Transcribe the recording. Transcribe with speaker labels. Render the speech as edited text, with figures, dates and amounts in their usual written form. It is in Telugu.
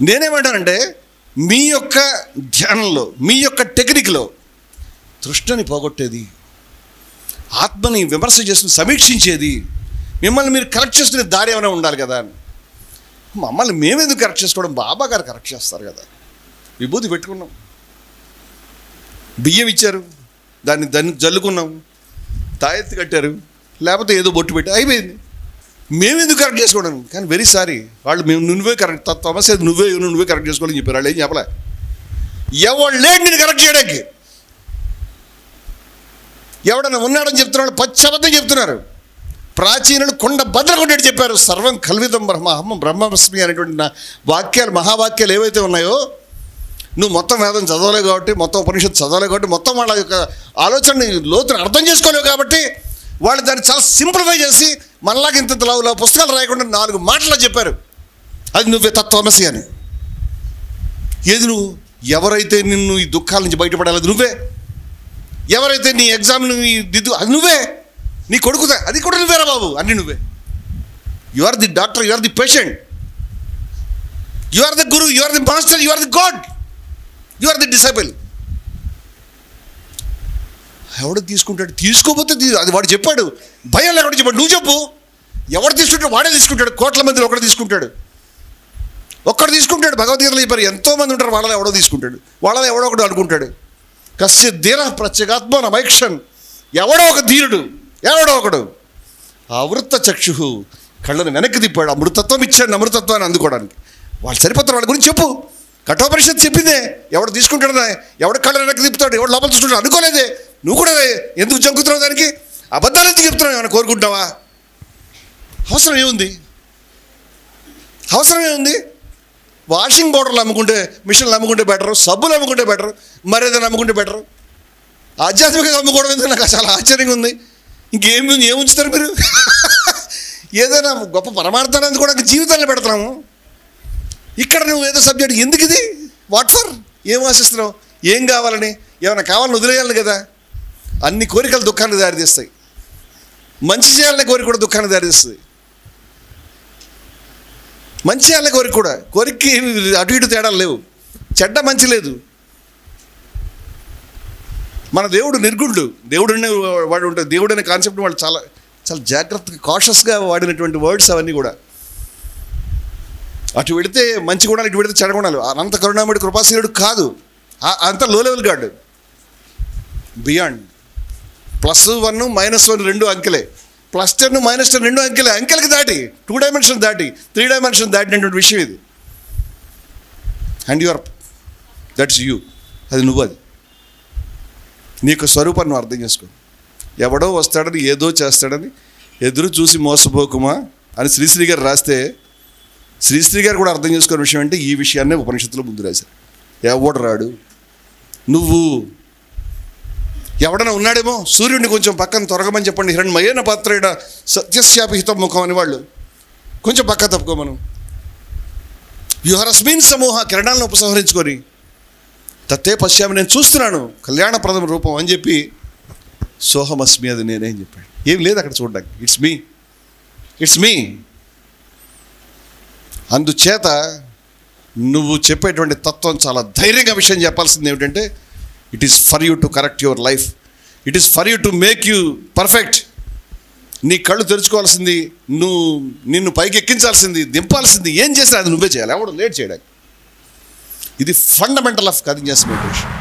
Speaker 1: నేనేమంటానంటే, మీ యొక్క ధ్యానంలో, మీ యొక్క టెక్నిక్లో తృష్ణని పోగొట్టేది, ఆత్మని విమర్శ చేసుకుని సమీక్షించేది, మిమ్మల్ని మీరు కరెక్ట్ చేసుకునే దారి ఏమైనా ఉండాలి కదా. మమ్మల్ని మేమెందుకు కరెక్ట్ చేసుకోవడం, బాబా గారు కరెక్ట్ చేస్తారు కదా. విభూతి పెట్టుకున్నాం, బియ్యం ఇచ్చారు, దాన్ని జల్లుకున్నాం, తాయెత్తి కట్టారు, లేకపోతే ఏదో బొట్టు పెట్టి అయిపోయింది. మేమెందుకు కరెక్ట్ చేసుకోవడం. కానీ వెరీ సారీ, వాళ్ళు మేము నువ్వే కరెక్ట్, సమస్య నువ్వే కరెక్ట్ చేసుకోవాలని చెప్పారు. వాళ్ళు ఏం చెప్పలే. ఎవడు లేడు నేను కరెక్ట్ చేయడానికి. ఎవడన్నా ఉన్నాడని చెప్తున్నాడు, పచ్చబద్ధం చెప్తున్నారు. ప్రాచీనులు కొండ బద్దలు కొట్టేటి చెప్పారు. సర్వం కల్విదం బ్రహ్మ బ్రహ్మస్మి అనేటువంటి నా వాక్యాలు, మహావాక్యాలు ఏవైతే ఉన్నాయో, నువ్వు మొత్తం వేదం చదవలేవు కాబట్టి, మొత్తం ఉపనిషత్తు చదవలేవు కాబట్టి, మొత్తం వాళ్ళ యొక్క ఆలోచనని లోతుని అర్థం చేసుకోలేవు కాబట్టి, వాళ్ళు దాన్ని చాలా సింప్లిఫై చేసి మనలాగా ఇంత లవ్ పుస్తకాలు రాయకుండా 4 మాటలు చెప్పారు. అది నువ్వే తత్వమసి అని. ఏది నువ్వు? ఎవరైతే నిన్ను ఈ దుఃఖాల నుంచి బయటపడాలి నువ్వే. ఎవరైతే నీ ఎగ్జామ్ దిద్దు అది నువ్వే. నీ కొడుకుదా అది కూడా నువ్వేరా బాబు, అన్నీ నువ్వే. You are the doctor, you are the patient, you are the guru, you are the master, you are the god, you are the disciple. ఎవడు తీసుకుంటాడు? తీసుకోపోతే అది వాడు చెప్పాడు, భయం లేకుండా చెప్పాడు. నువ్వు చెప్పు, ఎవడు తీసుకుంటాడు? వాడే తీసుకుంటాడు. కోట్ల మందిలో ఒకడు తీసుకుంటాడు. భగవద్గీతలో చెప్పారు, ఎంతోమంది ఉంటారు, వాళ్ళలో ఎవడో తీసుకుంటాడు, వాళ్ళలో ఎవడో ఒకడు అనుకుంటాడు. కస్య ధీర ప్రత్యేగాత్మ నమైక్షన్, ఎవడో ఒక ధీరుడు, ఎవడో ఒకడు. అవృత్త చక్షు, కళ్ళను వెనక్కి తిప్పాడు. అమృతత్వం ఇచ్చాడు, అమృతత్వాన్ని అందుకోవడానికి. వాళ్ళు సరిపోతారు. వాళ్ళ గురించి చెప్పు. కఠోపనిషత్తు చెప్పిందే, ఎవడు తీసుకుంటాడు, ఎవడు కళ్ళను వెనక్కి తిప్పుతాడు, ఎవడు లోపల చూసుకుంటాడు అనుకోలేదే. నువ్వు కూడా ఎందుకు జంకుతున్నావు దానికి? అబద్ధాలు ఎందుకు చెప్తున్నావు? ఏమైనా కోరుకుంటావా? అవసరం ఏముంది? వాషింగ్ పౌడర్లు అమ్ముకుంటే, మిషన్లు అమ్ముకుంటే బెటరు, సబ్బులు అమ్ముకుంటే బెటరు, మరేదైనా అమ్ముకుంటే బెటరు. ఆధ్యాత్మికంగా అమ్ముకోవడం ఎందుకు? నాకు చాలా ఆశ్చర్యంగా ఉంది. ఏముంచుతారు మీరు? ఏదైనా గొప్ప పరమార్థాన్ని అందుకోవడానికి జీవితాన్ని పెడతాము. ఇక్కడ నువ్వు ఏదో సబ్జెక్ట్ ఎందుకు ఇది? What for? ఏం ఆశిస్తున్నావు? ఏం కావాలని? ఏమైనా కావాలని వదిలేయాలి కదా. అన్ని కోరికలు దుఃఖాన్ని దారితీస్తాయి. మంచి చేయాలనే కోరిక కూడా దుఃఖాన్ని దారితీస్తుంది. మంచి చేయాలనే కోరిక కూడా, కోరికకి అటు ఇటు తేడాలు లేవు. చెడ్డ మంచి లేదు. మన దేవుడు నిర్గుణుడు. దేవుడు అనే వాడు ఉంటాడు. దేవుడు అనే కాన్సెప్ట్ వాళ్ళు చాలా చాలా జాగ్రత్తగా కాషస్గా వాడినటువంటి వర్డ్స్ అవన్నీ కూడా. అటు వెళితే మంచి గుణాలు, ఇటు వెళితే చెడ గుణాలు. అనంత కరుణామయుడు కృపాశీలుడు కాదు, అంత లో లెవెల్ గాడు. బియాండ్. +1 -1 2 అంకెలే. +10 -10 2 అంకెలే. అంకెలకి దాటి 2 డైమెన్షన్ దాటి 3 డైమెన్షన్ దాటినటువంటి విషయం ఇది. And you are, that's you. అది నువ్వు. అది నీకు స్వరూపాన్ని నువ్వు అర్థం చేసుకో. ఎవడో వస్తాడని, ఏదో చేస్తాడని ఎదురు చూసి మోసపోకుమా అని శ్రీశ్రీ గారు రాస్తే, శ్రీశ్రీ గారు కూడా అర్థం చేసుకునే విషయం అంటే ఈ విషయాన్నే ఉపనిషత్తులో ముందు రాశారు. ఎవడు రాడు, నువ్వు. ఎవడన్నా ఉన్నాడేమో, సూర్యుడిని కొంచెం పక్కన తొరగమని చెప్పండి. హిరణ్మయేన పాత్రేణ సత్యశాపిహితం ముఖం అని వాళ్ళు కొంచెం పక్క తప్పుకోమను. వ్యూహరస్మిన్ సమూహ, కిరణాలను ఉపసంహరించుకొని తత్తే పశ్చామి, నేను చూస్తున్నాను కళ్యాణప్రదం రూపం అని చెప్పి సోహమస్మి, అది నేనే అని చెప్పాడు. ఏం లేదు అక్కడ చూడడానికి. It's me. అందుచేత నువ్వు చెప్పేటువంటి తత్వం చాలా ధైర్యంగా విషయం చెప్పాల్సింది ఏమిటంటే, it is for you to correct your life, it is for you to make you perfect. నీ కళ్ళు తెరుచుకోవాల్సింది, నిన్ను పైకి ఎక్కించాల్సింది, దింపాల్సింది, ఏం చేసినా అది నువ్వే చేయాలి. ఎవడు లేట్ చేయడానికి. ఇది ఫండమెంటల్ ఆఫ్ కన్షియస్ మెడిటేషన్.